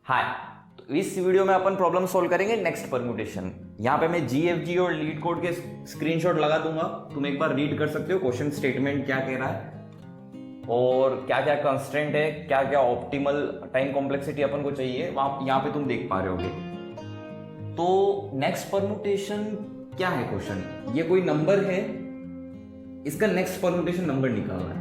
हाय। तो इस वीडियो में अपन प्रॉब्लम सॉल्व करेंगे नेक्स्ट परम्यूटेशन। यहाँ पे मैं जीएफजी और लीड कोड के स्क्रीनशॉट लगा दूंगा, तुम एक बार रीड कर सकते हो क्वेश्चन स्टेटमेंट क्या कह रहा है और क्या क्या कंस्ट्रेंट है, क्या क्या ऑप्टिमल टाइम कॉम्प्लेक्सिटी अपन को चाहिए, वहां यहाँ पे तुम देख पा रहे होगे। तो नेक्स्ट परम्यूटेशन क्या है क्वेश्चन, ये कोई नंबर है, इसका नेक्स्ट परम्यूटेशन नंबर निकालना है।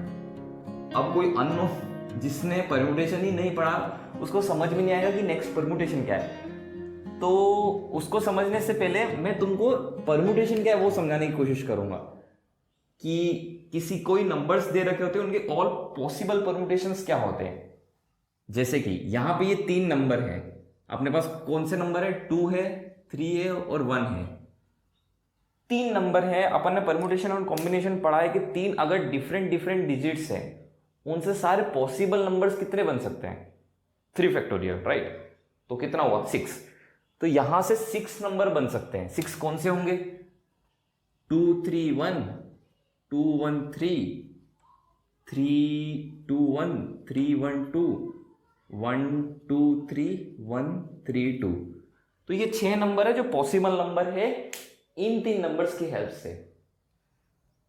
अब कोई अननोन जिसने परम्यूटेशन ही नहीं पढ़ा उसको समझ में नहीं आएगा कि नेक्स्ट परम्यूटेशन क्या है। तो उसको समझने से पहले मैं तुमको परम्यूटेशन क्या है वो समझाने की कोशिश करूंगा कि किसी कोई नंबर्स दे रखे होते हैं, उनके ऑल पॉसिबल परम्यूटेशंस क्या होते हैं। जैसे कि यहां पे ये 3 नंबर है, अपने पास कौन से नंबर है, 2 है, 3 है और 1 है। 3 नंबर है, अपन ने परम्यूटेशन और कॉम्बिनेशन पढ़ा है कि 3 अगर डिफरेंट डिफरेंट डिजिट्स है उनसे सारे पॉसिबल नंबर्स कितने बन सकते हैं, 3 फैक्टोरियल, राइट। तो कितना हुआ 6। तो यहां से 6 नंबर बन सकते हैं। 6 कौन से होंगे, 2 3 1, 2 1 3, 3 2 1, 3 1 2, 1 2 3, 1 3 2। तो ये 6 नंबर है जो पॉसिबल नंबर है इन 3 नंबर्स की हेल्प से।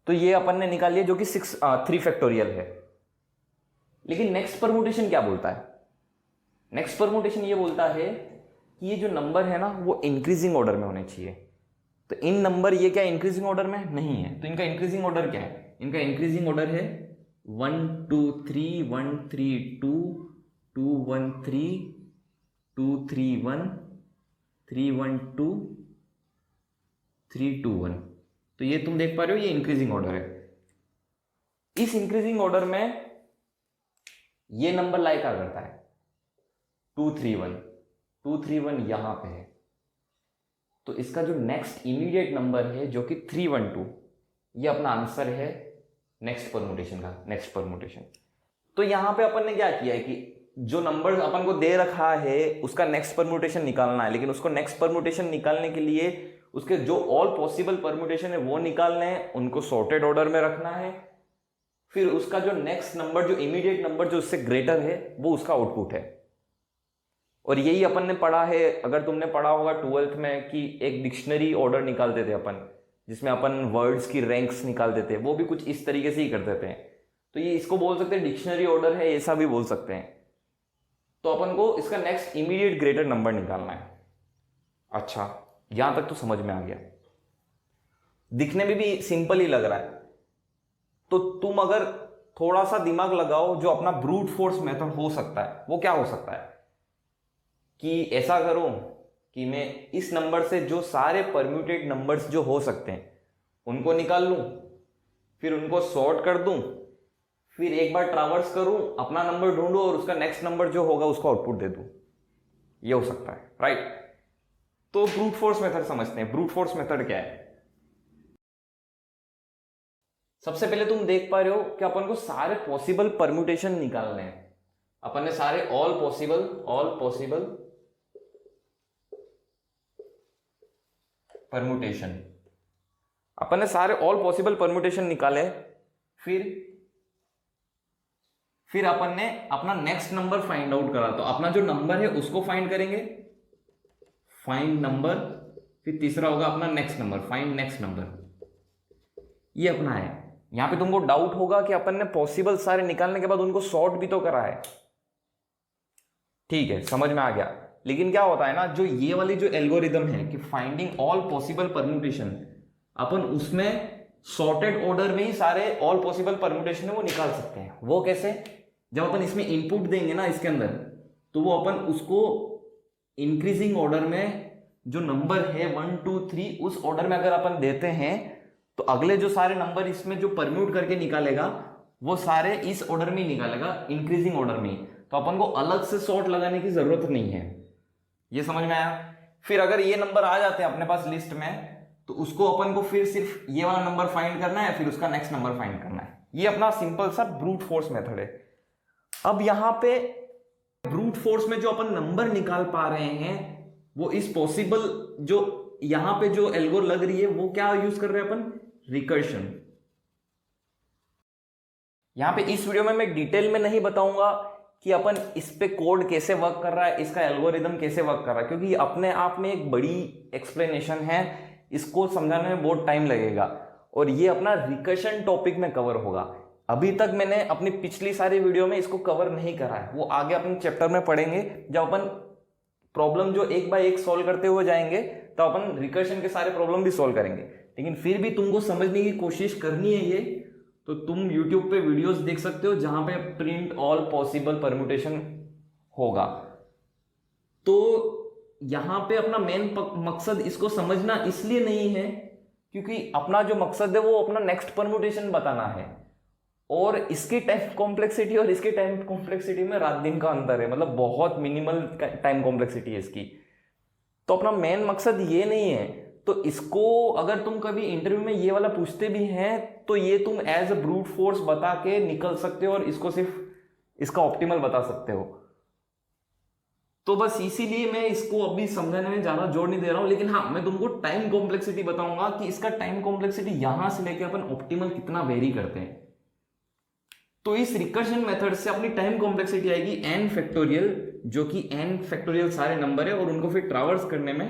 तो ये अपन ने निकाल लिया जो कि 3 फैक्टोरियल है। लेकिन नेक्स्ट परम्यूटेशन क्या बोलता है, नेक्स्ट परम्यूटेशन ये बोलता है कि ये जो नंबर है ना वो इंक्रीजिंग ऑर्डर में होने चाहिए। तो इन नंबर ये क्या इंक्रीजिंग ऑर्डर में नहीं है, तो इनका इंक्रीजिंग ऑर्डर क्या है, इनका इंक्रीजिंग ऑर्डर है 1 2 3 1 3 2, 2 1 3, 2 3 1, 3 1 2, 3 2 1। तो ये तुम देख पा रहे हो ये इंक्रीजिंग ऑर्डर है। इस इंक्रीजिंग ऑर्डर में ये नंबर लाइक क्या करता है, 2 3 1, 2 3 1 यहां पे है। तो इसका जो नेक्स्ट इमीडिएट नंबर है जो कि 3 1 2, ये अपना आंसर है नेक्स्ट परम्यूटेशन का, नेक्स्ट परम्यूटेशन। तो यहां पे अपन ने क्या किया है कि जो नंबर अपन को दे रखा है उसका नेक्स्ट परम्यूटेशन निकालना है, लेकिन उसको नेक्स्ट परम्यूटेशन निकालने के लिए उसके जो ऑल पॉसिबल परम्यूटेशन है वो निकालने हैं, उनको सॉर्टेड ऑर्डर में रखना है। फिर उसका जो नेक्स्ट नंबर, जो इमीडिएट नंबर जो उससे ग्रेटर है, वो उसका आउटपुट है। और यही अपन ने पढ़ा है, अगर तुमने पढ़ा होगा 12th में कि एक डिक्शनरी ऑर्डर निकालते थे अपन, जिसमें अपन वर्ड्स की रैंक्स निकालते थे, वो भी कुछ इस तरीके से ही करते थे। तो ये इसको बोल सकते हैं डिक्शनरी ऑर्डर है, ऐसा भी बोल सकते हैं। तो अपन को इसका नेक्स्ट इमीडिएट ग्रेटर नंबर निकालना है। अच्छा, यहां तक तो समझ में आ गया, दिखने में भी सिंपल ही लग रहा है। तो तुम अगर थोड़ा सा दिमाग लगाओ, जो अपना ब्रूट फोर्स मेथड हो सकता है वो क्या हो सकता है कि ऐसा करूं कि मैं इस नंबर से जो सारे परम्यूटेड नंबर्स जो हो सकते हैं उनको निकाल लूं, फिर उनको सॉर्ट कर दूं, फिर एक बार ट्रावर्स करूं, अपना नंबर ढूंढूं और उसका नेक्स्ट नंबर जो होगा उसको आउटपुट दे दूं। ये हो सकता है, राइट। तो ब्रूट फोर्स मेथड समझते हैं। ब्रूट फोर्स मेथड क्या है, सबसे पहले तुम देख पा रहे हो कि अपन को सारे पॉसिबल परम्यूटेशन निकालने हैं। अपन ने सारे ऑल पॉसिबल परम्यूटेशन, अपन ने सारे ऑल पॉसिबल परम्यूटेशन निकाले। फिर अपन ने अपना नेक्स्ट नंबर फाइंड आउट करा। तो अपना जो नंबर है उसको फाइंड करेंगे, फाइंड नंबर। फिर तीसरा होगा अपना next number, find next number. ये अपना है। यहां पे तुमको डाउट होगा कि अपन ने पॉसिबल सारे निकालने के बाद उनको सॉर्ट भी तो करा है, ठीक है, समझ में आ गया। लेकिन क्या होता है ना, जो ये वाली जो एल्गोरिदम है कि फाइंडिंग ऑल पॉसिबल परम्यूटेशन, अपन उसमें सॉर्टेड ऑर्डर में ही सारे ऑल पॉसिबल परम्यूटेशन है वो निकाल सकते हैं। वो कैसे, जब अपन इसमें इनपुट देंगे ना इसके अंदर, तो वो अपन उसको इंक्रीजिंग ऑर्डर में जो नंबर है 1 2 3 उस ऑर्डर में अगर अपन देते हैं तो अगले जो सारे नंबर इसमें जो परम्यूट करके निकालेगा वो सारे इस ऑर्डर में ही निकालेगा, इंक्रीजिंग ऑर्डर में ही। तो अपन को अलग से सॉर्ट लगाने की जरूरत नहीं है। ये समझ में आया। फिर अगर ये नंबर आ जाते हैं अपने पास लिस्ट में, तो उसको अपन को फिर सिर्फ ये वाला नंबर फाइंड करना है, फिर उसका नेक्स्ट नंबर फाइंड करना है। ये अपना सिंपल सा ब्रूट फोर्स मेथड है। अब यहां पे ब्रूट फोर्स में जो अपन नंबर निकाल पा रहे हैं वो इस पॉसिबल जो यहां पे जो एल्गो लग रही है वो क्या यूज कर रहे हैं अपन, रिकर्शन। यहां पे इस वीडियो में मैं डिटेल में नहीं बताऊंगा कि अपन इस पे कोड कैसे वर्क कर रहा है, इसका एल्गोरिदम कैसे वर्क कर रहा है, क्योंकि ये अपने आप में एक बड़ी एक्सप्लेनेशन है, इसको समझाने में बहुत टाइम लगेगा और ये अपना रिकर्शन टॉपिक में कवर होगा। अभी तक मैंने अपनी पिछली सारी वीडियो में इसको कवर नहीं करा है, वो आगे अपन चैप्टर में पढ़ेंगे जब अपन प्रॉब्लम जो एक बाय एक सॉल्व करते हुए जाएंगे तो अपन रिकर्शन के सारे प्रॉब्लम भी सॉल्व करेंगे। लेकिन फिर भी तुमको समझने की कोशिश करनी है ये, तो तुम YouTube पे वीडियोस देख सकते हो जहां पे प्रिंट ऑल पॉसिबल परम्यूटेशन होगा। तो यहां पे अपना मेन मकसद इसको समझना इसलिए नहीं है क्योंकि अपना जो मकसद है वो अपना नेक्स्ट परम्यूटेशन बताना है, और इसकी टाइम कॉम्प्लेक्सिटी और इसकी टाइम कॉम्प्लेक्सिटी में रात दिन का अंतर है, मतलब बहुत मिनिमल टाइम कॉम्प्लेक्सिटी है इसकी। तो अपना मेन मकसद ये नहीं है। तो इसको अगर तुम कभी इंटरव्यू में ये वाला पूछते भी हैं तो ये तुम एज अ ब्रूट फोर्स बता के निकल सकते हो और इसको सिर्फ इसका ऑप्टिमल बता सकते हो। तो बस इसीलिए मैं इसको अभी समझाने में ज्यादा जोर नहीं दे रहा हूं, लेकिन हाँ मैं तुमको टाइम कॉम्प्लेक्सिटी बताऊंगा कि इसका टाइम कॉम्प्लेक्सिटी यहां से लेके अपन ऑप्टिमल कितना वेरी करते हैं। तो इस रिकर्शन मेथड से अपनी टाइम कॉम्प्लेक्सिटी आएगी n फैक्टोरियल, जो कि n फैक्टोरियल सारे नंबर है और उनको फिर ट्रावर्स करने में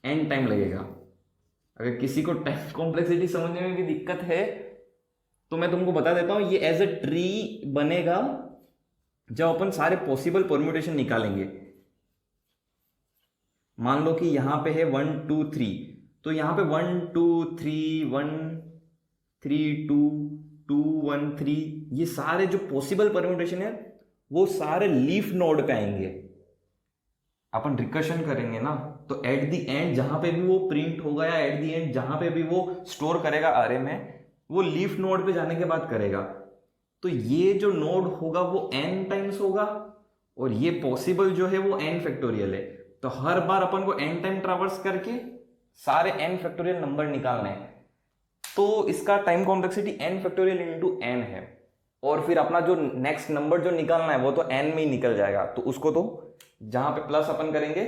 n टाइम लगेगा। अगर किसी को टाइम कॉम्प्लेक्सिटी समझने में भी दिक्कत है तो मैं तुमको बता देता हूं, ये एज अ ट्री बनेगा जब अपन सारे पॉसिबल परम्यूटेशन निकालेंगे। मान लो कि यहां पे है 1 2 3, तो यहां पे 1 2 3 1 3 2 2 1 3, ये सारे जो पॉसिबल परम्यूटेशन है वो सारे लीफ नोड पे आएंगे। अपन रिकर्शन करेंगे ना, तो एट द एंड जहां पे भी वो प्रिंट होगा या एट द एंड जहां पे भी वो स्टोर करेगा अरे में, वो लीफ नोड पे जाने के बाद करेगा। तो ये जो नोड होगा वो n टाइम्स होगा और ये पॉसिबल जो है वो n फैक्टोरियल है। तो हर बार अपन को n टाइम ट्रावर्स करके सारे n फैक्टोरियल नंबर निकालने हैं। तो इसका time complexity n factorial into n है, और फिर अपना जो नेक्स्ट नंबर जो निकालना है वो तो n में ही निकल जाएगा। तो उसको तो जहां पे प्लस अपन करेंगे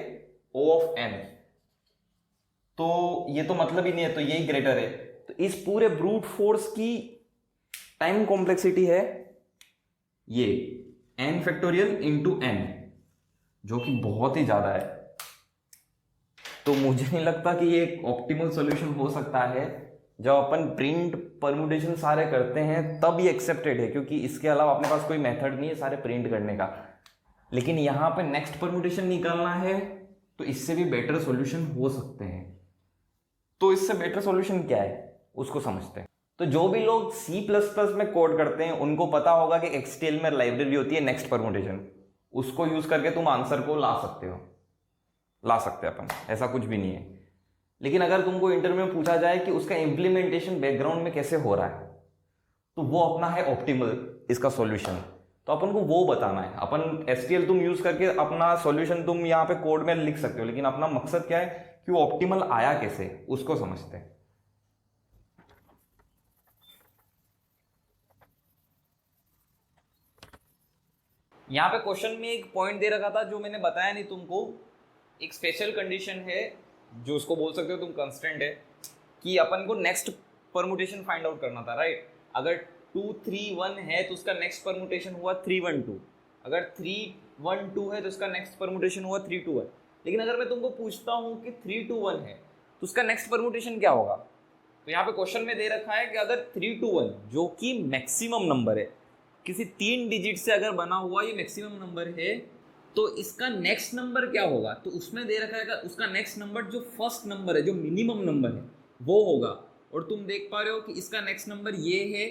O ऑफ n, तो ये तो मतलब ही नहीं है, तो यही ग्रेटर है। तो इस पूरे ब्रूट फोर्स की टाइम कॉम्प्लेक्सिटी है ये n फैक्टोरियल इंटू n, जो कि बहुत ही ज्यादा है। तो मुझे नहीं लगता कि ये एक ऑप्टिमल सॉल्यूशन हो सकता है। जब अपन प्रिंट परम्यूटेशन सारे करते हैं तब ये एक्सेप्टेड है, क्योंकि इसके अलावा अपने पास कोई मेथड नहीं है सारे प्रिंट करने का। लेकिन यहाँ पे नेक्स्ट परम्यूटेशन निकालना है तो इससे भी बेटर सॉल्यूशन हो सकते हैं। तो इससे बेटर सॉल्यूशन क्या है उसको समझते हैं। तो जो भी लोग C++ में कोड करते हैं उनको पता होगा कि XTL में लाइब्रेरी होती है नेक्स्ट परम्यूटेशन, उसको यूज करके तुम आंसर को ला सकते हो, ला सकते हैं अपन, ऐसा कुछ भी नहीं है। लेकिन अगर तुमको इंटरव्यू में पूछा जाए कि उसका इंप्लीमेंटेशन बैकग्राउंड में कैसे हो रहा है, तो वो अपना है ऑप्टिमल इसका सॉल्यूशन, तो अपन को वो बताना है। अपन STL तुम यूज करके अपना सॉल्यूशन तुम यहाँ पे कोड में लिख सकते हो, लेकिन अपना मकसद क्या है कि वो ऑप्टिमल आया कैसे उसको समझते हैं। यहाँ पे क्वेश्चन में एक पॉइंट दे रखा था जो मैंने बताया नहीं तुमको, एक स्पेशल कंडीशन है जो उसको बोल सकते हो तुम कंस्टेंट है, कि अपन को नेक्स्ट परम्यूटेशन फाइंड आउट करना था, राइट। अगर 2 3 1 है तो उसका नेक्स्ट परम्यूटेशन हुआ 3 1 2, अगर 3 1 2 है तो उसका नेक्स्ट परम्यूटेशन हुआ 3 2 1। लेकिन अगर मैं तुमको पूछता हूँ कि 3 2 1 है तो उसका नेक्स्ट परम्यूटेशन क्या होगा, तो यहाँ पे क्वेश्चन में दे रखा है कि अगर 3 2 1 जो कि मैक्सिमम नंबर है, किसी 3 डिजिट से अगर बना हुआ ये मैक्सिमम नंबर है, तो इसका नेक्स्ट नंबर क्या होगा। तो उसमें दे रखा है कि उसका नेक्स्ट नंबर जो फर्स्ट नंबर है, जो मिनिमम नंबर है वो होगा। और तुम देख पा रहे हो कि इसका नेक्स्ट नंबर ये है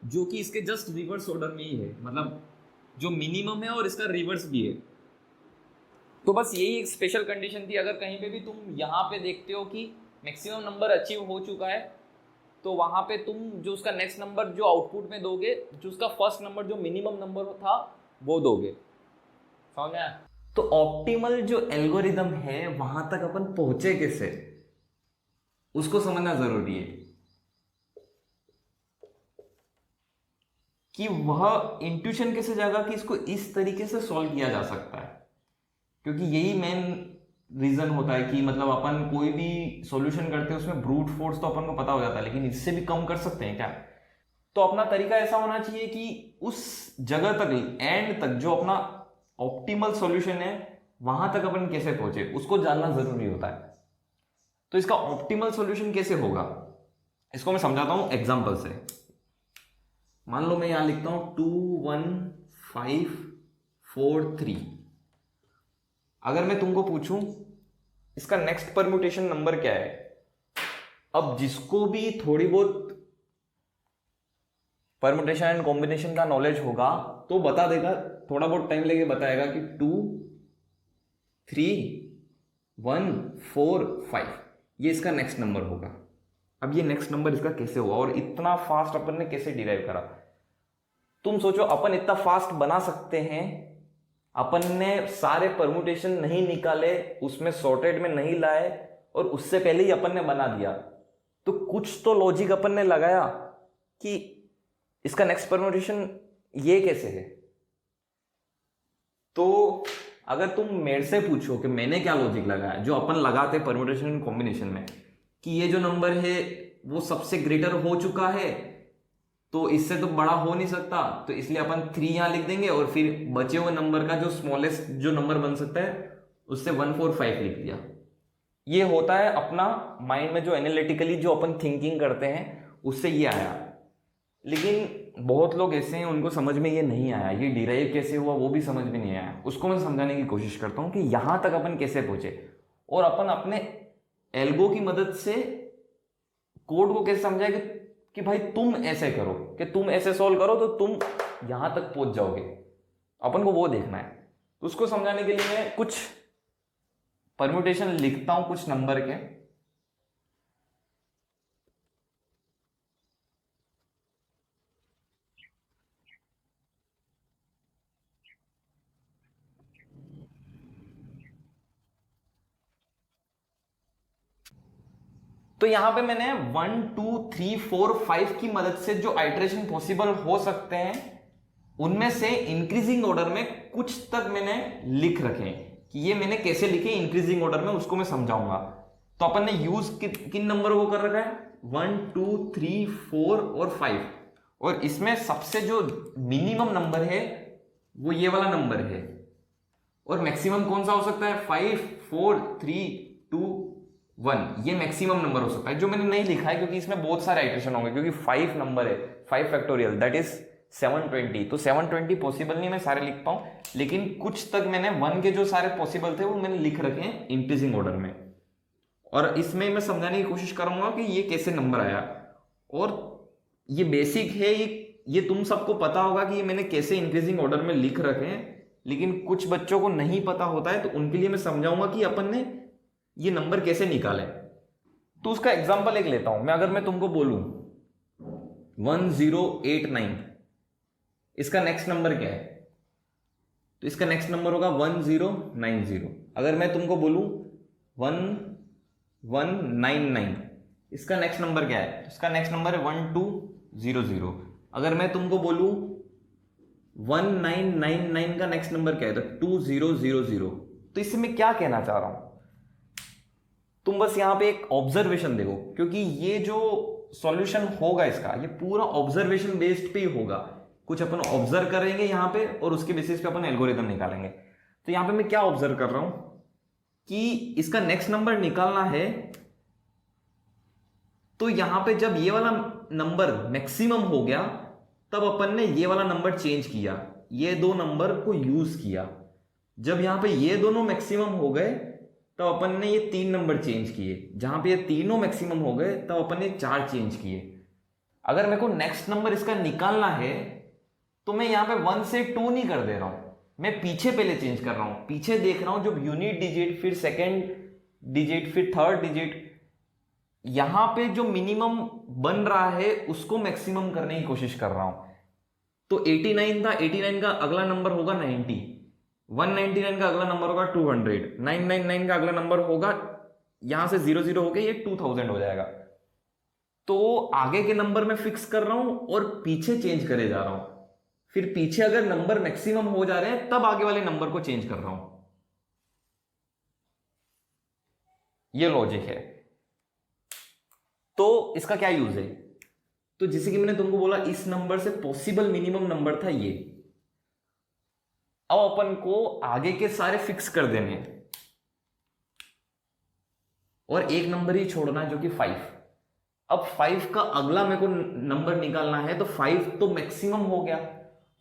जो कि इसके जस्ट रिवर्स ऑर्डर में ही है, मतलब जो मिनिमम है और इसका रिवर्स भी है। तो बस यही एक स्पेशल कंडीशन थी। अगर कहीं पे भी तुम यहाँ पे देखते हो कि मैक्सिमम नंबर अचीव हो चुका है, तो वहाँ पे तुम जो उसका नेक्स्ट नंबर जो आउटपुट में दोगे, जो उसका फर्स्ट नंबर जो मिनिमम नंबर था वो दोगे। समझ में आया? तो ऑप्टिमल जो एल्गोरिदम है वहां तक अपन पहुंचे कैसे उसको समझना जरूरी है, कि वह इंट्यूशन कैसे जागा कि इसको इस तरीके से सॉल्व किया जा सकता है। क्योंकि यही मेन रीजन होता है कि मतलब अपन कोई भी सॉल्यूशन करते हैं उसमें ब्रूट फोर्स तो अपन को पता हो जाता है, लेकिन इससे भी कम कर सकते हैं क्या। तो अपना तरीका ऐसा होना चाहिए कि उस जगह तक एंड तक जो अपना ऑप्टिमल सॉल्यूशन है वहां तक अपन कैसे पहुंचे उसको जानना जरूरी होता है। तो इसका ऑप्टिमल सॉल्यूशन कैसे होगा इसको मैं समझाता हूं एग्जांपल से। मान लो मैं यहां लिखता हूं 2 1 5 4 3। अगर मैं तुमको पूछूं इसका नेक्स्ट परम्यूटेशन नंबर क्या है, अब जिसको भी थोड़ी बहुत परम्यूटेशन एंड कॉम्बिनेशन का नॉलेज होगा तो बता देगा, थोड़ा बहुत टाइम लेके बताएगा कि 2 3 1 4 5 ये इसका नेक्स्ट नंबर होगा। अब ये नेक्स्ट नंबर इसका कैसे हुआ और इतना फास्ट अपन ने कैसे डिराइव करा। तुम सोचो अपन इतना फास्ट बना सकते हैं, अपन ने सारे परम्यूटेशन नहीं निकाले, उसमें सॉर्टेड में नहीं लाए और उससे पहले ही अपन ने बना दिया। तो कुछ तो लॉजिक अपन ने लगाया कि इसका नेक्स्ट परम्यूटेशन ये कैसे है। तो अगर तुम मेरे से पूछो कि मैंने क्या लॉजिक लगाया जो अपन लगाते परम्यूटेशन एंड कॉम्बिनेशन में कि ये जो नंबर है वो सबसे ग्रेटर हो चुका है तो इससे तो बड़ा हो नहीं सकता, तो इसलिए अपन 3 यहां लिख देंगे और फिर बचे हुए नंबर का जो स्मॉलेस्ट जो नंबर बन सकता है उससे 1 4 5 लिख दिया। ये होता है अपना माइंड में जो एनालिटिकली जो अपन थिंकिंग करते हैं उससे ये आया। लेकिन बहुत लोग ऐसे हैं उनको समझ में ये नहीं आया, ये डिराइव कैसे हुआ वो भी समझ में नहीं आया। उसको मैं समझाने की कोशिश करता हूँ कि यहां तक अपन कैसे पहुंचे और अपन अपने एल्गो की मदद से कोड को कैसे समझाए कि भाई तुम ऐसे करो, कि तुम ऐसे सॉल्व करो तो तुम यहां तक पहुंच जाओगे। अपन को वो देखना है। तो उसको समझाने के लिए मैं कुछ परम्यूटेशन लिखता हूं कुछ नंबर के। तो यहां पे मैंने 1 2 3 4 5 की मदद से जो आइटरेशन पॉसिबल हो सकते हैं उनमें से इंक्रीजिंग ऑर्डर में कुछ तक मैंने लिख रखे हैं कि ये मैंने कैसे लिखे इंक्रीजिंग ऑर्डर में, उसको मैं समझाऊंगा। तो अपन ने यूज किन नंबर को कर रखा है 1 2 3 4 और 5, और इसमें सबसे जो मिनिमम नंबर है वो ये वाला नंबर है और मैक्सिमम कौन सा हो सकता है 5 4 3 2 1। ये मैक्सिमम नंबर हो सकता है जो मैंने नहीं लिखा है क्योंकि इसमें बहुत सारे आइटरेशन होंगे, क्योंकि 5 नंबर है 5 फैक्टोरियल दैट इज 720। तो 720 पॉसिबल नहीं मैं सारे लिख पाऊं, लेकिन कुछ तक मैंने 1 के जो सारे पॉसिबल थे वो मैंने लिख रखे हैं इंक्रीजिंग ऑर्डर में। और इसमें मैं समझाने की कोशिश करूंगा कि ये कैसे नंबर आया। और ये बेसिक है, ये तुम सबको पता होगा कि ये मैंने कैसे इंक्रीजिंग ऑर्डर में लिख रखे हैं, लेकिन कुछ बच्चों को नहीं पता होता है तो उनके लिए मैं समझाऊंगा कि अपन ने ये नंबर कैसे निकाले। तो उसका एग्जांपल एक लेता हूं मैं। अगर मैं तुमको बोलूं 1089, इसका नेक्स्ट नंबर क्या है, तो इसका नेक्स्ट नंबर होगा 1090। अगर मैं तुमको बोलूं 1199, इसका नेक्स्ट नंबर क्या है, इसका नेक्स्ट नंबर है 1200। अगर मैं तुमको बोलूं 1999 का नेक्स्ट नंबर क्या है तो 2000। तो इससे मैं क्या कहना चाह रहा हूं, तुम बस यहां पे एक ऑब्जर्वेशन देखो, क्योंकि ये जो सॉल्यूशन होगा इसका ये पूरा ऑब्जर्वेशन बेस्ड पे ही होगा। कुछ अपन ऑब्जर्व करेंगे यहां पे और उसके बेसिस पे अपन एल्गोरिथम निकालेंगे। तो यहां पे मैं क्या ऑब्जर्व कर रहा हूं कि इसका नेक्स्ट नंबर निकालना है, तो यहां पे जब ये वाला नंबर मैक्सिमम हो गया तब अपन ने ये वाला नंबर चेंज किया, ये दो नंबर को यूज किया। जब यहां पे ये दोनों मैक्सिमम हो गए तब अपन ने ये 3 नंबर चेंज किए। जहां पे ये तीनों मैक्सिमम हो गए तब अपन ने 4 चेंज किए। अगर मेरे को नेक्स्ट नंबर इसका निकालना है तो मैं यहां पे 1 से 2 नहीं कर दे रहा हूं, मैं पीछे पहले चेंज कर रहा हूं। पीछे देख रहा हूं जब यूनिट डिजिट, फिर सेकेंड डिजिट, फिर थर्ड डिजिट, यहां पे जो मिनिमम बन रहा है उसको मैक्सिमम करने की कोशिश कर रहा हूं। तो 89 था, 89 का अगला नंबर होगा 90, 199 का अगला नंबर होगा 200, 999 का अगला नंबर होगा, यहां से 00 हो गया, ये 2000 हो जाएगा। तो आगे के नंबर में फिक्स कर रहा हूं और पीछे चेंज करे जा रहा हूं। फिर पीछे अगर नंबर मैक्सिमम हो जा रहे हैं तब आगे वाले नंबर को चेंज कर रहा हूं। ये लॉजिक है। तो इसका क्या यूज है, तो जैसे कि मैंने तुमको बोला इस नंबर से पॉसिबल मिनिमम नंबर था ये। अब अपन को आगे के सारे फिक्स कर देने हैं और एक नंबर ही छोड़ना है जो कि 5। अब 5 का अगला मेरे को नंबर निकालना है, तो 5 तो मैक्सिमम हो गया,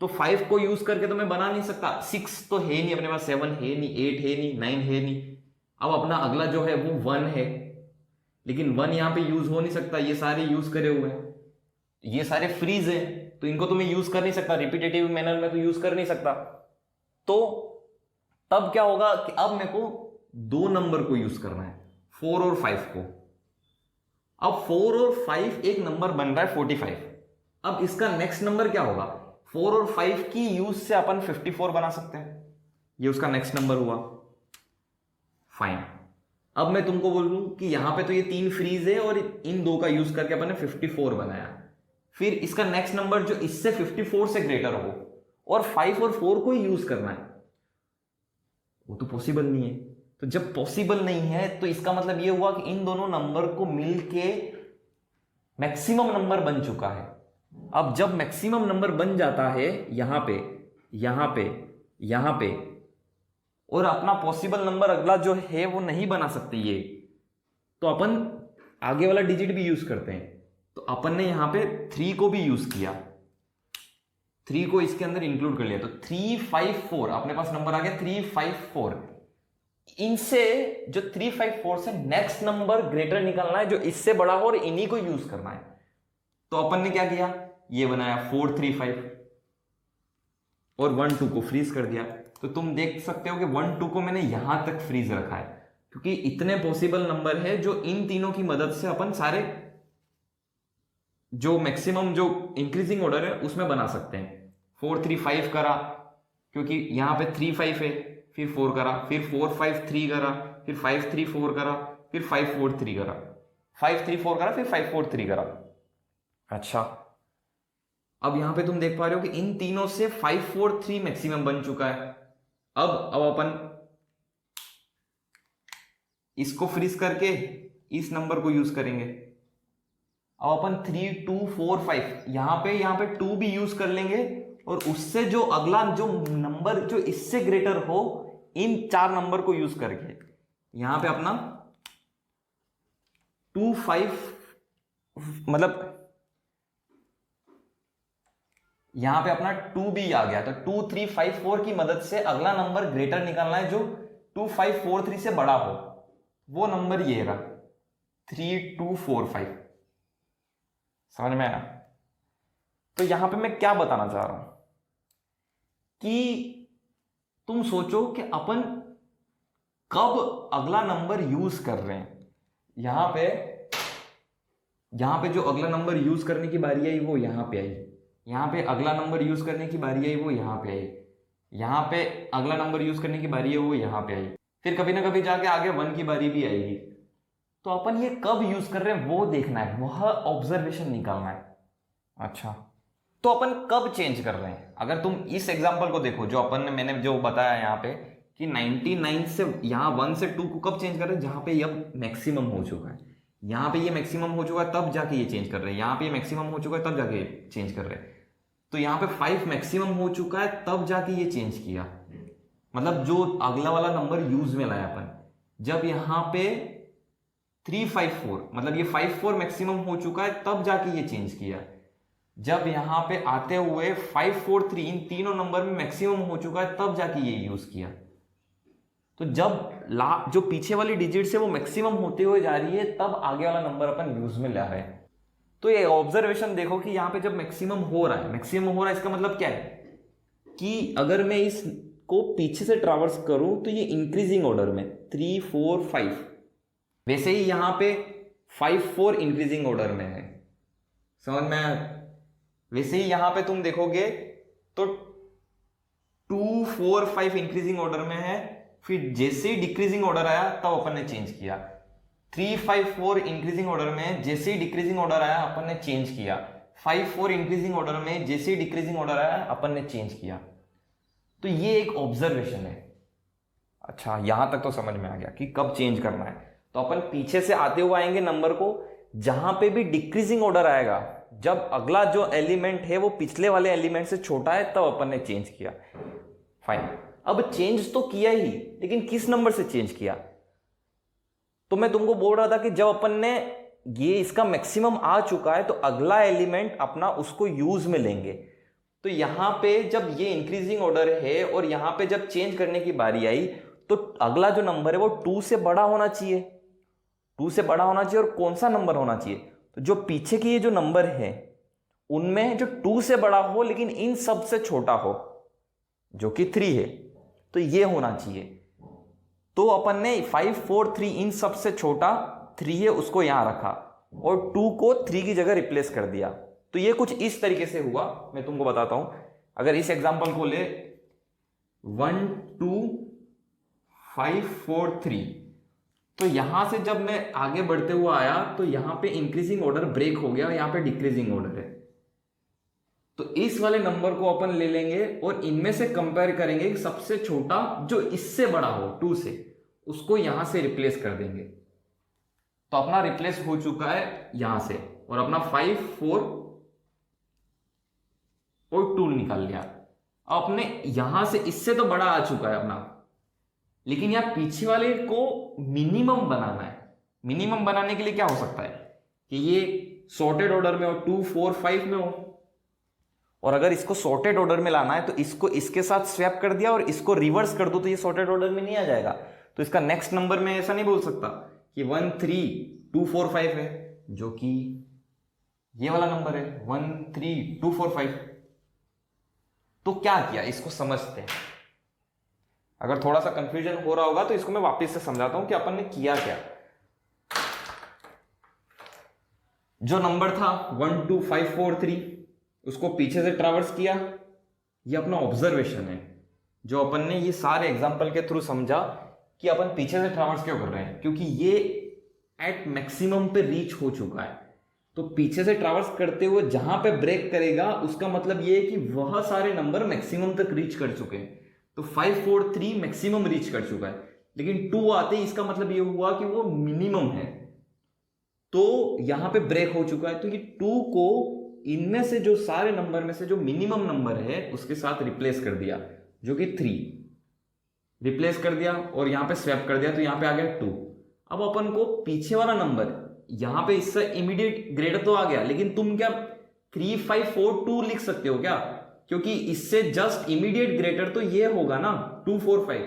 तो 5 को यूज करके तो मैं बना नहीं सकता। 6 तो है नहीं अपने पास, 7 है नहीं, 8 है नहीं, 9 है नहीं। अब अपना अगला जो है वो 1 है, लेकिन 1 यहां पे यूज हो नहीं सकता, ये सारे यूज करे हुए हैं, ये सारे फ्रीज है, तो इनको तो मैं यूज कर नहीं सकता, रिपीटेटिव मैनर में तो यूज कर नहीं सकता। तो तब क्या होगा कि अब मेरे को दो नंबर को यूज करना है, 4 और 5 को। अब 4 और 5 एक नंबर बन रहा है 45। अब इसका नेक्स्ट नंबर क्या होगा, 4 और 5 की यूज से अपन 54 बना सकते हैं, ये उसका नेक्स्ट नंबर हुआ। फाइन। अब मैं तुमको बोल दूं कि यहां पे तो ये 3 फ्रीज है और इन दो का यूज करके अपन ने 54 बनाया। फिर इसका नेक्स्ट नंबर जो इससे 54 से ग्रेटर हो और 5 और 4 को ही यूज करना है, वो तो पॉसिबल नहीं है। तो जब पॉसिबल नहीं है तो इसका मतलब ये हुआ कि इन दोनों नंबर को मिलके मैक्सिमम नंबर बन चुका है। अब जब मैक्सिमम नंबर बन जाता है यहां पे, यहां पे, यहां पे, और अपना पॉसिबल नंबर अगला जो है वो नहीं बना सकते ये, तो अपन आगे वाला डिजिट भी यूज करते हैं। तो अपन ने यहां पे 3 को भी यूज किया, 3 को इसके अंदर इंक्लूड कर लिया, तो 3, 5, 4 अपने पास नंबर आ गया 3, 5, 4। इनसे जो 3, 5, 4 से नेक्स्ट नंबर ग्रेटर निकालना है जो इससे बड़ा हो और इन्हीं को यूज करना है। तो अपन ने क्या किया, ये बनाया 4, 3, 5 और 1, 2 को फ्रीज कर दिया। तो तुम देख सकते हो कि 1, 2 को मैंने यहां तक फ्रीज रखा है क्योंकि इतने पॉसिबल नंबर है जो इन तीनों की मदद से अपन सारे जो मैक्सिमम जो इंक्रीजिंग ऑर्डर है उसमें बना सकते हैं। 4, 3, 5 करा क्योंकि यहां पे 3, 5 है, फिर 4 करा, फिर 4, 5, 3 करा, फिर 5, 3, 4 करा, फिर 5, 4, 3 करा, 5, 3, 4 करा, फिर 5, 4, 3 करा। अच्छा, अब यहां पे तुम देख पा रहे हो कि इन तीनों से 5, 4, 3 मैक्सिमम बन चुका है। अब अपन इसको फ्रीज करके इस नंबर को यूज करेंगे। अब अपन 3, 2, 4, 5 यहां पे 2 भी यूज कर लेंगे और उससे जो अगला जो नंबर जो इससे ग्रेटर हो इन 4 नंबर को यूज करके यहां पे अपना 2, 5 मतलब यहां पे अपना 2 भी आ गया। तो 2, 3, 5, 4 की मदद से अगला नंबर ग्रेटर निकालना है जो 2, 5, 4, 3 से बड़ा हो, वो नंबर ये रहा 3, 2, 4, 5। समझ में आया? तो यहां पे मैं क्या बताना चाह रहा हूं कि तुम सोचो कि अपन कब अगला नंबर यूज कर रहे हैं। यहां पे जो अगला नंबर यूज करने की बारी आई वो यहां पे आई, यहां पे अगला नंबर यूज करने की बारी आई वो यहां पे आई, यहां पे अगला नंबर यूज करने की बारी है वो यहां पे आई, फिर कभी ना कभी जाके आगे 1 की बारी भी आएगी। तो अपन ये कब यूज कर रहे हैं वो देखना है, वह ऑब्जर्वेशन निकालना है। अच्छा, तो अपन कब चेंज कर रहे हैं? अगर तुम इस एग्जांपल को देखो जो अपन ने मैंने जो बताया यहाँ पे कि 99 से यहाँ 1 से 2 को कब चेंज कर रहे हैं, जहां पे ये मैक्सिमम हो चुका है, यहाँ पे ये मैक्सिमम हो चुका है तब जाके ये चेंज कर रहे हैं, यहाँ पे ये मैक्सिमम हो चुका है तब जाके ये चेंज कर रहे हैं। तो यहाँ पे 5 मैक्सिमम हो चुका है तब जाके ये चेंज किया, मतलब जो अगला वाला नंबर यूज में लाया अपन। जब यहाँ पे 3, 5, 4 मतलब ये 5, 4 मैक्सिमम हो चुका है तब जाके ये चेंज किया। जब यहां पे आते हुए 5, 4, 3 इन तीनों नंबर में मैक्सिमम हो चुका है तब जाके ये यूज किया। तो जब जो पीछे वाली डिजिट से वो मैक्सिमम होते हुए जा रही है तब आगे वाला नंबर अपन यूज में ला रहे हैं। तो ये ऑब्जर्वेशन देखो कि यहां पे जब मैक्सिमम हो रहा है इसका मतलब क्या है कि अगर मैं इसको पीछे से ट्रैवर्स करूं तो ये इंक्रीजिंग ऑर्डर में 3, 4, 5, वैसे ही यहां पे 5, 4 इंक्रीजिंग ऑर्डर में है। समझ में? वैसे ही यहां पे तुम देखोगे तो 2, 4, 5 इंक्रीजिंग ऑर्डर में है, फिर जैसे ही डिक्रीजिंग ऑर्डर आया तब अपन ने चेंज किया। 3, 5, 4 इंक्रीजिंग ऑर्डर में जैसे ही डिक्रीजिंग ऑर्डर आया अपन ने चेंज किया। 5, 4 इंक्रीजिंग ऑर्डर में जैसे ही डिक्रीजिंग ऑर्डर आया अपन ने चेंज किया। तो ये एक ऑब्जर्वेशन है। अच्छा, यहां तक तो समझ में आ गया कि कब चेंज करना है। तो अपन पीछे से आते हुए आएंगे नंबर को, जहां पे भी डिक्रीजिंग ऑर्डर आएगा, जब अगला जो एलिमेंट है वो पिछले वाले एलिमेंट से छोटा है तब अपन ने चेंज किया। फाइन। अब चेंज तो किया ही, लेकिन किस नंबर से चेंज किया? तो मैं तुमको बोल रहा था कि जब अपन ने ये इसका मैक्सिमम आ चुका है तो अगला एलिमेंट अपना उसको यूज में लेंगे। तो यहां पे जब ये इंक्रीजिंग ऑर्डर है और यहां पे जब चेंज करने की बारी आई तो अगला जो नंबर है वो 2 से बड़ा होना चाहिए, 2 से बड़ा होना चाहिए। और कौन सा नंबर होना चाहिए? तो जो पीछे की ये जो नंबर है उनमें जो 2 से बड़ा हो लेकिन इन सब से छोटा हो, जो कि 3 है, तो ये होना चाहिए। तो अपन ने 5 4 3 इन सब से छोटा 3 है उसको यहां रखा और 2 को 3 की जगह रिप्लेस कर दिया। तो ये कुछ इस तरीके से हुआ, मैं तुमको बताता हूं। अगर इस एग्जांपल को ले 1 2 5 4 3, तो यहां से जब मैं आगे बढ़ते हुआ आया तो यहां पे इंक्रीजिंग ऑर्डर ब्रेक हो गया और यहां पे डिक्रीजिंग ऑर्डर है। तो इस वाले नंबर को अपन ले लेंगे और इनमें से कंपेयर करेंगे कि सबसे छोटा जो इससे बड़ा हो 2 से, उसको यहां से रिप्लेस कर देंगे। तो अपना रिप्लेस हो चुका है यहां से और अपना 5 4 और 2 निकाल लिया। अब अपने यहां से इससे तो बड़ा आ चुका है अपना, लेकिन यहां पीछे वाले को मिनिमम बनाना है। मिनिमम बनाने के लिए क्या हो सकता है कि ये सॉर्टेड ऑर्डर में हो, 2 4 5 में हो, और अगर इसको सॉर्टेड ऑर्डर में लाना है तो इसको इसके साथ स्वैप कर दिया और इसको रिवर्स कर दो तो ये सॉर्टेड ऑर्डर में नहीं आ जाएगा। तो इसका नेक्स्ट नंबर में ऐसा नहीं बोल सकता कि 1 3 2 4 5 है, जो कि ये वाला नंबर है 1 3 2 4 5। तो क्या किया इसको समझते हैं। अगर थोड़ा सा कंफ्यूजन हो रहा होगा तो इसको मैं वापस से समझाता हूं कि अपन ने किया क्या। जो नंबर था 1 2 5 4 3 उसको पीछे से ट्रैवर्स किया। ये अपना ऑब्जर्वेशन है जो अपन ने ये सारे एग्जांपल के थ्रू समझा कि अपन पीछे से ट्रैवर्स क्यों कर रहे हैं, क्योंकि ये एट मैक्सिमम पे रीच हो चुका है। तो पीछे से ट्रैवर्स करते हुए जहां पे ब्रेक करेगा उसका मतलब ये है कि वह सारे नंबर मैक्सिमम तक रीच कर चुके हैं। तो 5 4 3 मैक्सिमम रीच कर चुका है, लेकिन 2 आते ही इसका मतलब ये हुआ कि वो मिनिमम है, तो यहां पे ब्रेक हो चुका है। तो ये 2 को इनमें से जो सारे नंबर में से जो मिनिमम नंबर है उसके साथ रिप्लेस कर दिया, जो कि 3 रिप्लेस कर दिया और यहां पे स्वैप कर दिया, तो यहां पे आ गया 2। अब अपन को पीछे वाला नंबर यहां पे इससे इमीडिएट ग्रेटर तो आ गया, लेकिन तुम क्या 3 5 4 2 लिख सकते हो क्या? क्योंकि इससे जस्ट इमीडिएट ग्रेटर तो ये होगा ना 2 4 5,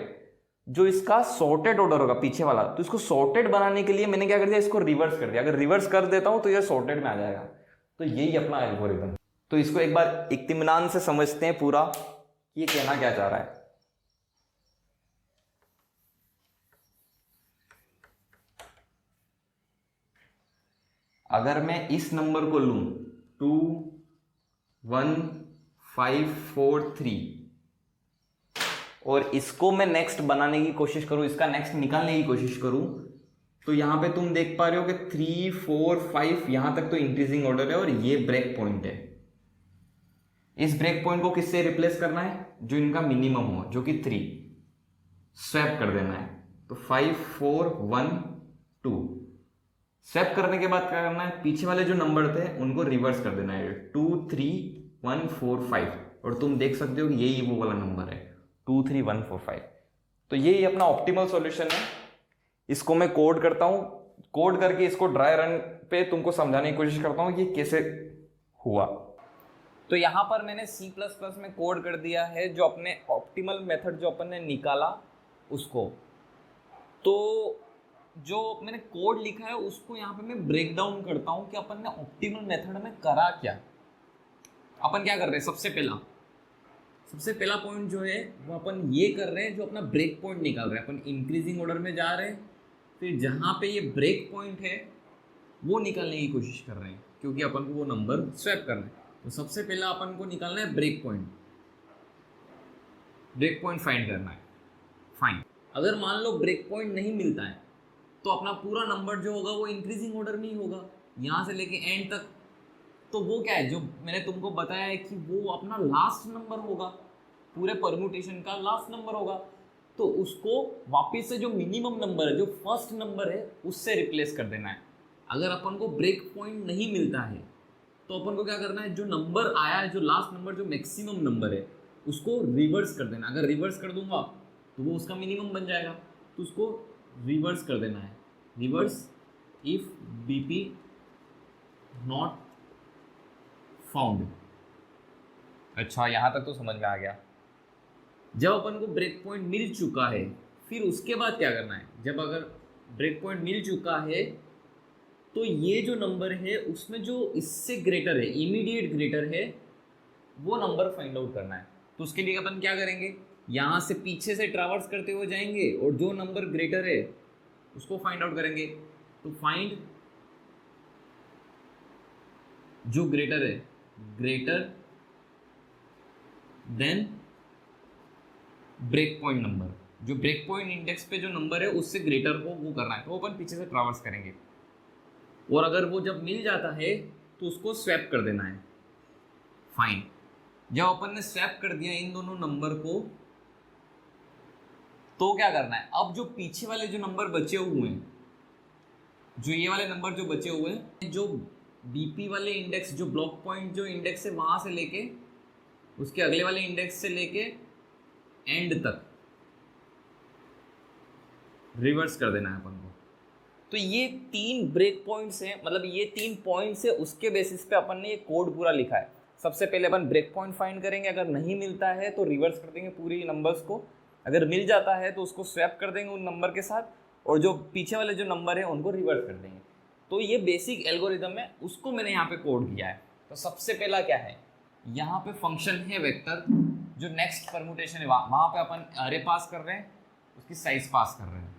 जो इसका सॉर्टेड ऑर्डर होगा पीछे वाला। तो इसको सॉर्टेड बनाने के लिए मैंने क्या कर दिया, इसको रिवर्स कर दिया। अगर रिवर्स कर देता हूं तो ये सॉर्टेड में आ जाएगा। तो यही अपना एल्गोरिथम। तो इसको एक बार इत्मीनान से समझते हैं पूरा, ये कहना क्या चाह रहा है। अगर मैं इस नंबर को लूं 2 1 5 4 3 और इसको मैं नेक्स्ट बनाने की कोशिश करूं, इसका नेक्स्ट निकालने की कोशिश करूं, तो यहां पे तुम देख पा रहे हो कि 3 4 5 यहां तक तो इंक्रीजिंग ऑर्डर है और ये ब्रेक पॉइंट है। इस ब्रेक पॉइंट को किससे रिप्लेस करना है? जो इनका मिनिमम हो, जो कि 3, स्वैप कर देना है। तो 5 4 1 2 स्वैप करने के बाद क्या करना है, पीछे वाले जो नंबर थे उनको रिवर्स कर देना है, 2 3 1 4 5, और तुम देख सकते हो कि यही वो वाला नंबर है 2 3 1 4 5। तो यही अपना ऑप्टिमल सॉल्यूशन है। इसको मैं कोड करता हूं, कोड करके इसको ड्राई रन पे तुमको समझाने की कोशिश करता हूं कि कैसे हुआ। तो यहां पर मैंने C++ में कोड कर दिया है जो अपने ऑप्टिमल मेथड जो अपन ने निकाला उसको। तो जो मैंने कोड लिखा है उसको यहाँ पे मैं ब्रेक डाउन करता हूँ कि अपन ने ऑप्टिमल मेथड में करा क्या। अपन क्या कर रहे हैं, सबसे पहला पॉइंट जो है वो अपन ये कर रहे हैं, जो अपना ब्रेक पॉइंट निकाल रहे हैं। अपन इंक्रीजिंग ऑर्डर में जा रहे हैं, फिर जहाँ पे ये ब्रेक पॉइंट है वो निकालने की कोशिश कर रहे हैं, क्योंकि अपन को वो नंबर स्वैप करना है। तो सबसे पहला अपन को निकालना है ब्रेक पॉइंट फाइंड करना है। फाइन, अगर मान लो ब्रेक पॉइंट नहीं मिलता है तो अपना पूरा नंबर जो होगा वो इंक्रीजिंग ऑर्डर में ही होगा, यहाँ से लेके एंड तक। तो वो क्या है, जो मैंने तुमको बताया है कि वो अपना लास्ट नंबर होगा, पूरे परम्यूटेशन का लास्ट नंबर होगा। तो उसको वापस से जो मिनिमम नंबर है, जो फर्स्ट नंबर है, उससे रिप्लेस कर देना है। अगर अपन को ब्रेक पॉइंट नहीं मिलता है तो अपन को क्या करना है, जो नंबर आया है, जो लास्ट नंबर, जो मैक्सिमम नंबर है, उसको रिवर्स कर देना। अगर रिवर्स कर दूंगा तो वो उसका मिनिमम बन जाएगा, तो उसको रिवर्स कर देना है। Reverse if BP not found. अच्छा, यहां तक तो समझ में आ गया। जब अपन को ब्रेक पॉइंट मिल चुका है, फिर उसके बाद क्या करना है? जब अगर ब्रेक पॉइंट मिल चुका है तो ये जो नंबर है उसमें जो इससे ग्रेटर है, इमीडिएट ग्रेटर है, वो नंबर फाइंड आउट करना है। तो उसके लिए अपन क्या करेंगे? यहाँ से पीछे से ट्रैवर्स करते हुए जाएंगे और जो नंबर ग्रेटर है उसको फाइंड आउट करेंगे। तो फाइंड जो ग्रेटर है, greater than break point number, जो ब्रेक पॉइंट इंडेक्स पे जो नंबर है उससे ग्रेटर को वो करना है। तो अपन पीछे से ट्रैवर्स करेंगे और अगर वो जब मिल जाता है तो उसको स्वैप कर देना है। फाइन। जब अपन ने स्वैप कर दिया इन दोनों नंबर को, तो क्या करना है? अब जो पीछे वाले जो नंबर बचे हुए हैं, जो ये वाले नंबर जो बचे हुए हैं, जो बीपी वाले इंडेक्स, जो ब्लॉक पॉइंट जो इंडेक्स है वहां से लेके उसके अगले वाले इंडेक्स से लेके एंड तक रिवर्स कर देना है अपन को। तो ये 3 ब्रेक पॉइंट्स हैं, मतलब ये 3 पॉइंट्स है, उसके बेसिस पे अपन ने ये कोड पूरा लिखा है। सबसे पहले अपन ब्रेक पॉइंट फाइंड करेंगे, अगर नहीं मिलता है तो रिवर्स कर देंगे पूरी नंबर्स को, अगर मिल जाता है तो उसको स्वैप कर देंगे उन नंबर के साथ, और जो पीछे वाले जो नंबर है उनको रिवर्स कर देंगे। तो ये बेसिक एल्गोरिदम है, उसको मैंने यहाँ पे कोड किया है। तो सबसे पहला क्या है, यहाँ पे फंक्शन है वेक्टर, जो नेक्स्ट परमुटेशन है वहाँ पे अपन अरे पास कर रहे हैं, उसकी साइज पास कर रहे हैं।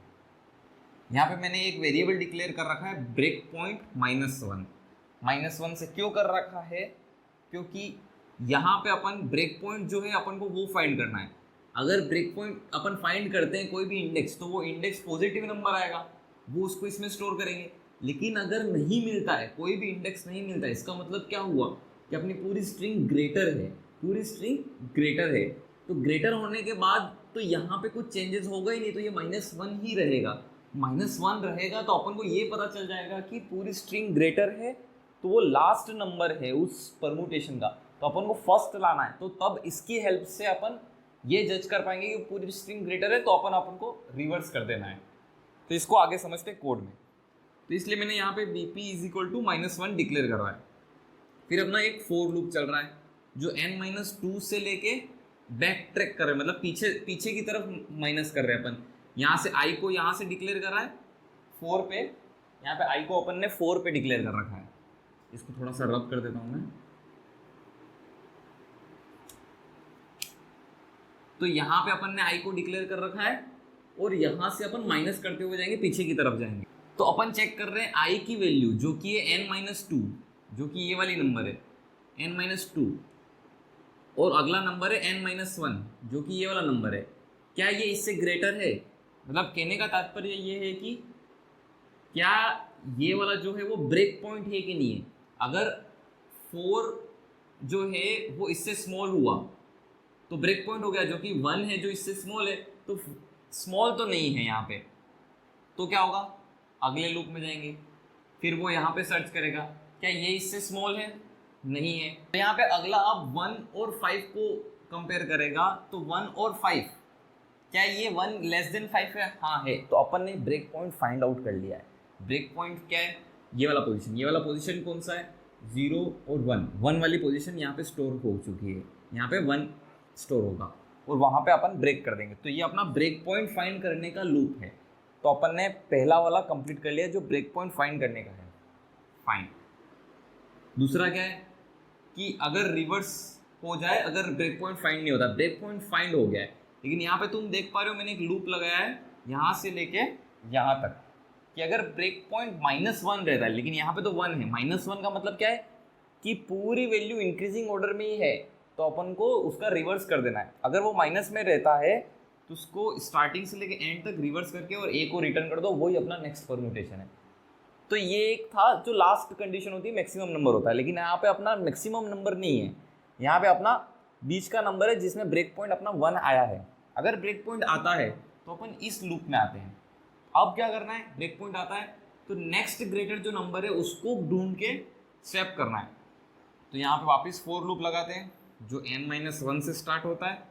यहाँ पे मैंने एक वेरिएबल डिक्लेयर कर रखा है ब्रेक पॉइंट -1। -1 से क्यों कर रखा है? क्योंकि यहाँ पे अपन ब्रेक पॉइंट जो है अपन को वो फाइंड करना है। अगर ब्रेक पॉइंट अपन फाइंड करते हैं कोई भी इंडेक्स, तो वो इंडेक्स पॉजिटिव नंबर आएगा, वो उसको इसमें स्टोर करेंगे। लेकिन अगर नहीं मिलता है, कोई भी इंडेक्स नहीं मिलता है, इसका मतलब क्या हुआ कि अपनी पूरी स्ट्रिंग ग्रेटर है, पूरी स्ट्रिंग ग्रेटर है। तो ग्रेटर होने के बाद तो यहाँ पे कुछ चेंजेस होगा ही नहीं, तो ये -1 ही रहेगा। -1 रहेगा तो अपन को ये पता चल जाएगा कि पूरी स्ट्रिंग ग्रेटर है, तो वो लास्ट नंबर है उस परमुटेशन का, तो अपन को फर्स्ट लाना है। तो तब इसकी हेल्प से अपन ये जज कर पाएंगे कि पूरी स्ट्रिंग ग्रेटर है, तो अपन को रिवर्स कर देना है। तो इसको आगे समझते हैं कोड में। तो इसलिए मैंने यहाँ पे BP = -1 डिक्लेयर कर रहा है। फिर अपना एक फोर लूप चल रहा है जो n-2 से लेके बैक ट्रैक कर रहे हैं, मतलब पीछे की तरफ माइनस कर रहे हैं अपन। यहाँ से i को यहाँ से डिक्लेयर कर रहा है 4 पे, यहाँ पे i को अपन ने 4 पे डिक्लेयर कर रखा है। इसको थोड़ा सा रब कर देता हूँ मैं। तो यहाँ पे अपन ने i को डिक्लेयर कर रखा है और यहाँ से अपन माइनस करते हुए जाएंगे, पीछे की तरफ जाएंगे। तो अपन चेक कर रहे हैं i की वैल्यू जो कि है n-2, जो कि ये वाली नंबर है n-2, और अगला नंबर है n-1 जो कि ये वाला नंबर है। क्या ये इससे ग्रेटर है? मतलब कहने का तात्पर्य ये है कि क्या ये वाला जो है वो ब्रेक पॉइंट है कि नहीं है। अगर 4 जो है वो इससे स्मॉल हुआ तो ब्रेक पॉइंट हो गया, जो कि 1 है जो इससे स्मॉल है, तो स्मॉल तो नहीं है यहाँ पे, तो क्या होगा? अगले लूप में जाएंगे, फिर वो यहाँ पे सर्च करेगा क्या ये इससे स्मॉल है, नहीं है। तो यहाँ पे अगला अब 1 और 5 को कंपेयर करेगा, तो 1 और 5, क्या ये 1 < 5 है? हाँ है। तो अपन ने ब्रेक पॉइंट फाइंड आउट कर लिया है। ब्रेक पॉइंट क्या है? ये वाला पोजीशन। ये वाला पोजीशन कौन सा है? 0 और 1 वाली पोजीशन यहाँ पे स्टोर हो चुकी है, यहाँ पे 1 स्टोर होगा और वहाँ पे अपन ब्रेक कर देंगे। तो ये अपना ब्रेक पॉइंट फाइंड करने का लूप है। तो अपन ने पहला वाला कंप्लीट कर लिया जो ब्रेक पॉइंट फाइंड करने का है। फाइन। दूसरा क्या है कि अगर रिवर्स हो जाए, अगर ब्रेक पॉइंट फाइंड नहीं होता, ब्रेक पॉइंट फाइंड हो गया है, लेकिन यहाँ पे तुम देख पा रहे हो मैंने एक लूप लगाया है यहाँ से लेके यहाँ तक, कि अगर ब्रेक पॉइंट -1 रहता है, लेकिन यहाँ पे तो 1 है। -1 का मतलब क्या है कि पूरी वैल्यू इंक्रीजिंग ऑर्डर में ही है, तो अपन को उसका रिवर्स कर देना है। अगर वो माइनस में रहता है तो उसको स्टार्टिंग से लेके एंड तक रिवर्स करके और a को रिटर्न कर दो, वही अपना नेक्स्ट परम्यूटेशन है। तो ये एक था जो लास्ट कंडीशन होती है, मैक्सिमम नंबर होता है, लेकिन यहाँ पे अपना मैक्सिमम नंबर नहीं है, यहाँ पे अपना बीच का नंबर है जिसमें ब्रेक पॉइंट अपना 1 आया है। अगर ब्रेक पॉइंट आता है तो अपन इस लूप में आते हैं। अब क्या करना है? ब्रेक पॉइंट आता है तो नेक्स्ट ग्रेटर जो नंबर है उसको ढूंढ के स्वैप करना है। तो यहाँ पे वापस फोर लूप लगाते हैं। जो n-1 से स्टार्ट होता है,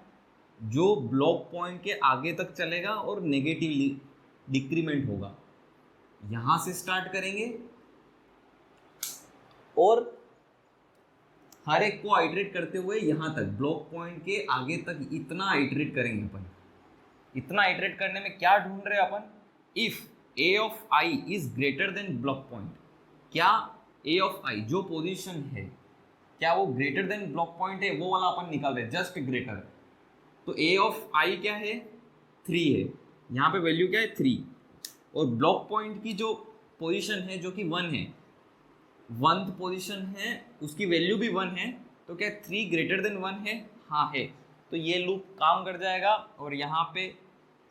जो ब्लॉक पॉइंट के आगे तक चलेगा और नेगेटिवली डिक्रीमेंट होगा। यहां से स्टार्ट करेंगे और हर एक को आइटरेट करते हुए यहां तक ब्लॉक पॉइंट के आगे तक इतना आइटरेट करेंगे अपन। इतना आइटरेट करने में क्या ढूंढ रहे हैं अपन? If a of i is greater than block point, क्या a ऑफ i जो पोजीशन है क्या वो ग्रेटर देन ब्लॉक पॉइंट है, वो वाला अपन निकाल रहे हैं, जस्ट ग्रेटर। तो a ऑफ i क्या है? 3 है, यहाँ पे वैल्यू क्या है? 3। और ब्लॉक पॉइंट की जो पोजीशन है जो कि 1 है, 1th पोजीशन है, उसकी वैल्यू भी 1 है, तो क्या 3 ग्रेटर देन 1 है? हाँ है। तो ये लूप काम कर जाएगा और यहाँ पे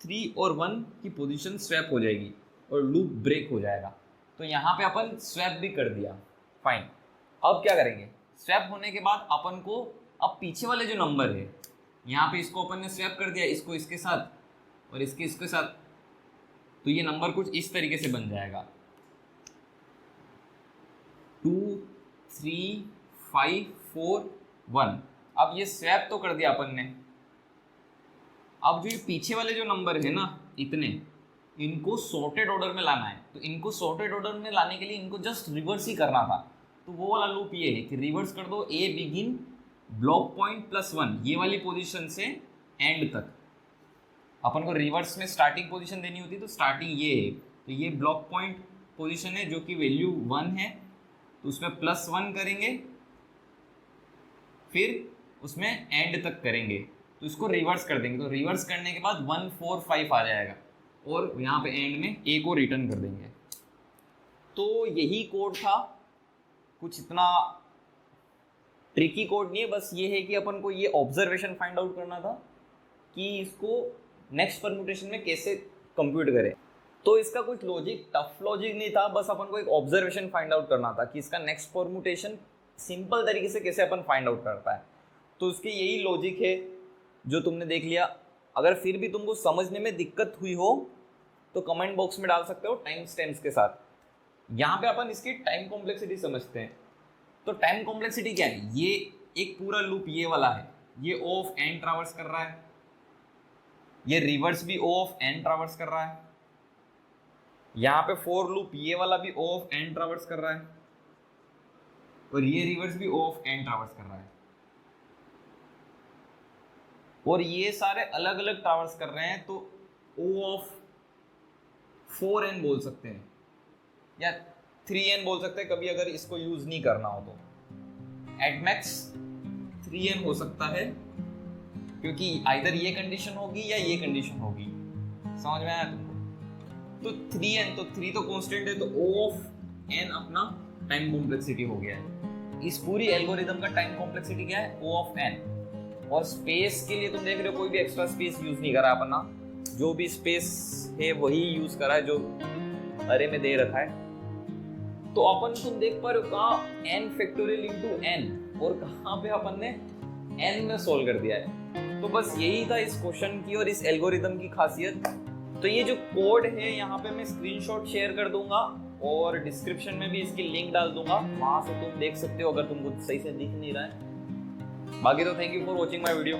3 और 1 की पोजीशन स्वैप हो जाएगी और लूप ब्रेक हो जाएगा। तो यहाँ पे अपन स्वैप भी कर दिया, फाइन। अब क्या करेंगे? स्वैप होने के बाद अपन को अब पीछे वाले जो नंबर है, यहाँ पे इसको अपन ने स्वैप कर दिया, इसको इसके साथ और इसके साथ, तो ये नंबर कुछ इस तरीके से बन जाएगा 2 3 5 4 1। अब ये स्वैप तो कर दिया अपन ने। अब जो ये पीछे वाले जो नंबर है ना, इतने, इनको सॉर्टेड ऑर्डर में लाना है। तो इनको सॉर्टेड ऑर्डर में लाने के लिए इनको जस्ट रिवर्स ही करना था। तो वो वाला लूप ये है कि रिवर्स कर दो a बिगिन ब्लॉक पॉइंट +1, ये वाली पोजीशन से एंड तक। अपन को रिवर्स में स्टार्टिंग पोजीशन देनी होती है, तो स्टार्टिंग ये है, तो ये ब्लॉक पॉइंट पोजीशन है जो कि वैल्यू 1 है, तो उसमें +1 करेंगे, फिर उसमें एंड तक करेंगे, तो इसको रिवर्स कर देंगे। तो रिवर्स करने के बाद 1 4 5 आ जाएगा और यहाँ पे एंड में a को रिटर्न कर देंगे। तो यही कोड था, कुछ इतना ट्रिकी कोड नहीं है, बस ये है कि अपन को ये ऑब्जर्वेशन फाइंड आउट करना था कि इसको नेक्स्ट परम्यूटेशन में कैसे कंप्यूट करें। तो इसका कुछ लॉजिक, टफ लॉजिक नहीं था, बस अपन को एक ऑब्जर्वेशन फाइंड आउट करना था कि इसका नेक्स्ट परम्यूटेशन सिंपल तरीके से कैसे अपन फाइंड आउट करता है। तो इसके यही लॉजिक है जो तुमने देख लिया। अगर फिर भी तुमको समझने में दिक्कत हुई हो तो कमेंट बॉक्स में डाल सकते हो टाइम स्टैम्प्स के साथ। यहाँ पे अपन इसकी टाइम कॉम्प्लेक्सिटी समझते हैं। तो टाइम कॉम्प्लेक्सिटी क्या है? ये एक पूरा लूप ये वाला है, ये O ऑफ n ट्रावर्स कर रहा है, ये रिवर्स भी O ऑफ n ट्रावर्स कर रहा है, यहाँ पे फॉर लूप ये वाला भी O ऑफ n ट्रावर्स कर रहा है, और ये रिवर्स भी O ऑफ n ट्रावर्स कर रहा है, और ये सारे अलग अलग ट्रावर्स कर रहे हैं। तो O ऑफ 4n बोल सकते हैं या 3n बोल सकते हैं कभी, अगर इसको यूज नहीं करना हो तो। एट मैक्स 3n हो सकता है, क्योंकि आइदर ये कंडीशन होगी या ये कंडीशन होगी। समझ में आया तुमको? तो 3n, तो 3 तो कांस्टेंट है, तो O ऑफ n अपना टाइम कॉम्प्लेक्सिटी हो गया है। इस पूरी एल्गोरिदम का टाइम कॉम्प्लेक्सिटी क्या है? O of n। और स्पेस के लिए तुम देख रहे हो कोई भी एक्स्ट्रा स्पेस यूज नहीं करा अपना, जो भी स्पेस है वही यूज करा है जो अरे में दे रखा है। तो अपन तुम देख पा रहे हो कहाँ n फैक्टोरियल इंटू n, और कहाँ पे अपन ने n में सोल्व कर दिया है। तो बस यही था इस क्वेश्चन की और इस एल्गोरिदम की खासियत। तो ये जो कोड है यहाँ पे मैं स्क्रीनशॉट शेयर कर दूंगा और डिस्क्रिप्शन में भी इसकी लिंक डाल दूंगा, वहां से तुम देख सकते हो अगर तुमको सही से दिख नहीं रहा है। बाकी तो thank you for watching my video.